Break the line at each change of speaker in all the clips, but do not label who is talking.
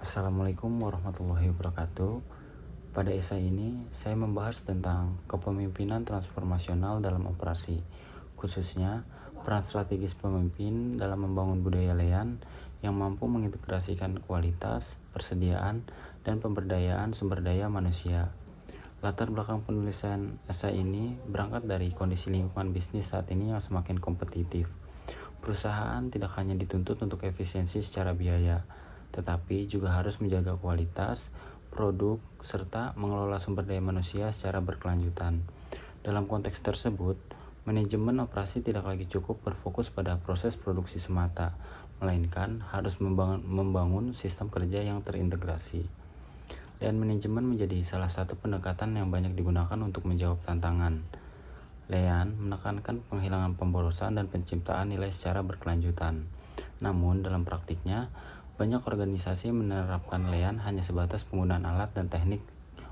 Assalamualaikum warahmatullahi wabarakatuh. Pada esai ini, saya membahas tentang kepemimpinan transformasional dalam operasi, khususnya peran strategis pemimpin dalam membangun budaya Lean yang mampu mengintegrasikan kualitas, persediaan, dan pemberdayaan sumber daya manusia. Latar belakang penulisan esai ini berangkat dari kondisi lingkungan bisnis saat ini yang semakin kompetitif. Perusahaan tidak hanya dituntut untuk efisiensi secara biaya, tetapi juga harus menjaga kualitas produk serta mengelola sumber daya manusia secara berkelanjutan. Dalam konteks tersebut, manajemen operasi tidak lagi cukup berfokus pada proses produksi semata, melainkan harus membangun sistem kerja yang terintegrasi. Dan manajemen menjadi salah satu pendekatan yang banyak digunakan untuk menjawab tantangan. Lean menekankan penghilangan pemborosan dan penciptaan nilai secara berkelanjutan. Namun dalam praktiknya, banyak organisasi menerapkan Lean hanya sebatas penggunaan alat dan teknik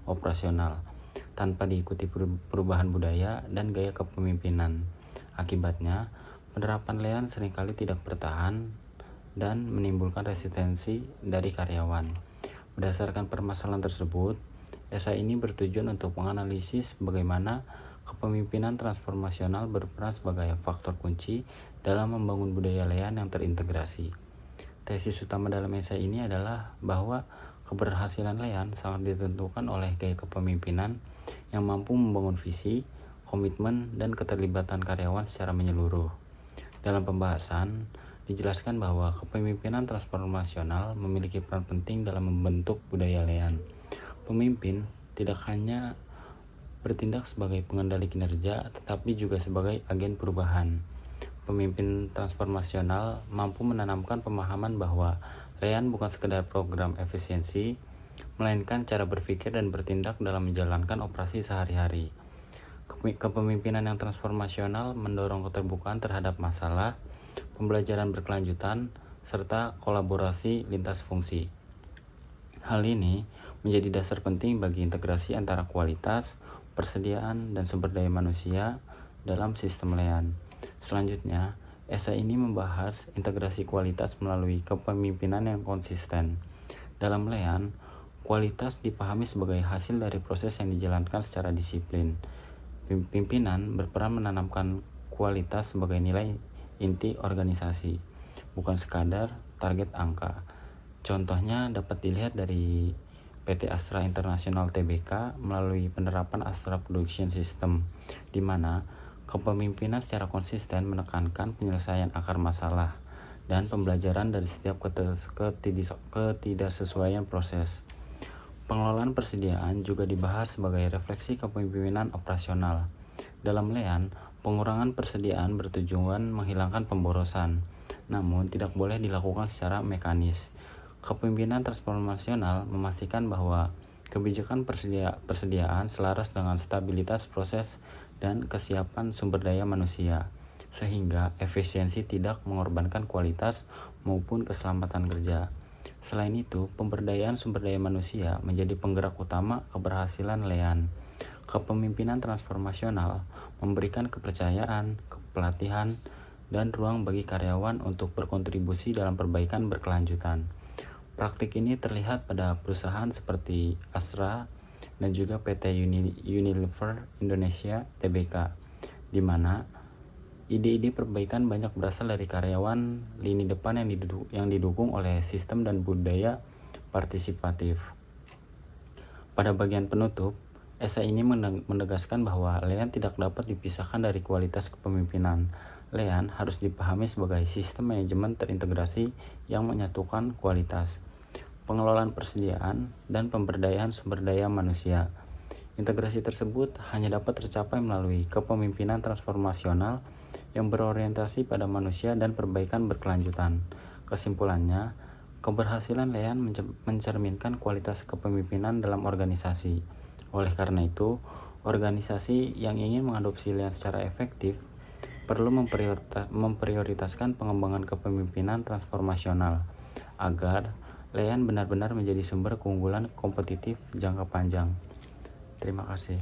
operasional, tanpa diikuti perubahan budaya dan gaya kepemimpinan. Akibatnya, penerapan Lean seringkali tidak bertahan dan menimbulkan resistensi dari karyawan. Berdasarkan permasalahan tersebut, esai ini bertujuan untuk menganalisis bagaimana kepemimpinan transformasional berperan sebagai faktor kunci dalam membangun budaya Lean yang terintegrasi. Tesis utama dalam esai ini adalah bahwa keberhasilan Lean sangat ditentukan oleh gaya kepemimpinan yang mampu membangun visi, komitmen, dan keterlibatan karyawan secara menyeluruh. Dalam pembahasan, dijelaskan bahwa kepemimpinan transformasional memiliki peran penting dalam membentuk budaya Lean. Pemimpin tidak hanya bertindak sebagai pengendali kinerja, tetapi juga sebagai agen perubahan. Pemimpin transformasional mampu menanamkan pemahaman bahwa Lean bukan sekedar program efisiensi, melainkan cara berpikir dan bertindak dalam menjalankan operasi sehari-hari. Kepemimpinan yang transformasional mendorong keterbukaan terhadap masalah, pembelajaran berkelanjutan, serta kolaborasi lintas fungsi. Hal ini menjadi dasar penting bagi integrasi antara kualitas, persediaan, dan sumber daya manusia dalam sistem Lean. Selanjutnya, esai ini membahas integrasi kualitas melalui kepemimpinan yang konsisten. Dalam Lean, kualitas dipahami sebagai hasil dari proses yang dijalankan secara disiplin. Pimpinan berperan menanamkan kualitas sebagai nilai inti organisasi, bukan sekadar target angka. Contohnya dapat dilihat dari PT Astra International Tbk melalui penerapan Astra Production System, di mana kepemimpinan secara konsisten menekankan penyelesaian akar masalah dan pembelajaran dari setiap ketidaksesuaian proses. Pengelolaan persediaan juga dibahas sebagai refleksi kepemimpinan operasional. Dalam Lean, pengurangan persediaan bertujuan menghilangkan pemborosan, namun tidak boleh dilakukan secara mekanis. Kepemimpinan transformasional memastikan bahwa kebijakan persediaan selaras dengan stabilitas proses dan kesiapan sumber daya manusia, sehingga efisiensi tidak mengorbankan kualitas maupun keselamatan kerja. Selain itu, pemberdayaan sumber daya manusia menjadi penggerak utama keberhasilan Lean. Kepemimpinan transformasional memberikan kepercayaan, pelatihan, dan ruang bagi karyawan untuk berkontribusi dalam perbaikan berkelanjutan. Praktik ini terlihat pada perusahaan seperti Astra dan juga PT Unilever Indonesia Tbk, di mana ide-ide perbaikan banyak berasal dari karyawan lini depan yang didukung oleh sistem dan budaya partisipatif. Pada bagian penutup, esai ini menegaskan bahwa Lean tidak dapat dipisahkan dari kualitas kepemimpinan. Lean harus dipahami sebagai sistem manajemen terintegrasi yang menyatukan kualitas, pengelolaan persediaan, dan pemberdayaan sumber daya manusia. Integrasi tersebut hanya dapat tercapai melalui kepemimpinan transformasional yang berorientasi pada manusia dan perbaikan berkelanjutan. Kesimpulannya, keberhasilan Lean mencerminkan kualitas kepemimpinan dalam organisasi. Oleh karena itu, organisasi yang ingin mengadopsi Lean secara efektif perlu memprioritaskan pengembangan kepemimpinan transformasional agar Lean benar-benar menjadi sumber keunggulan kompetitif jangka panjang. Terima kasih.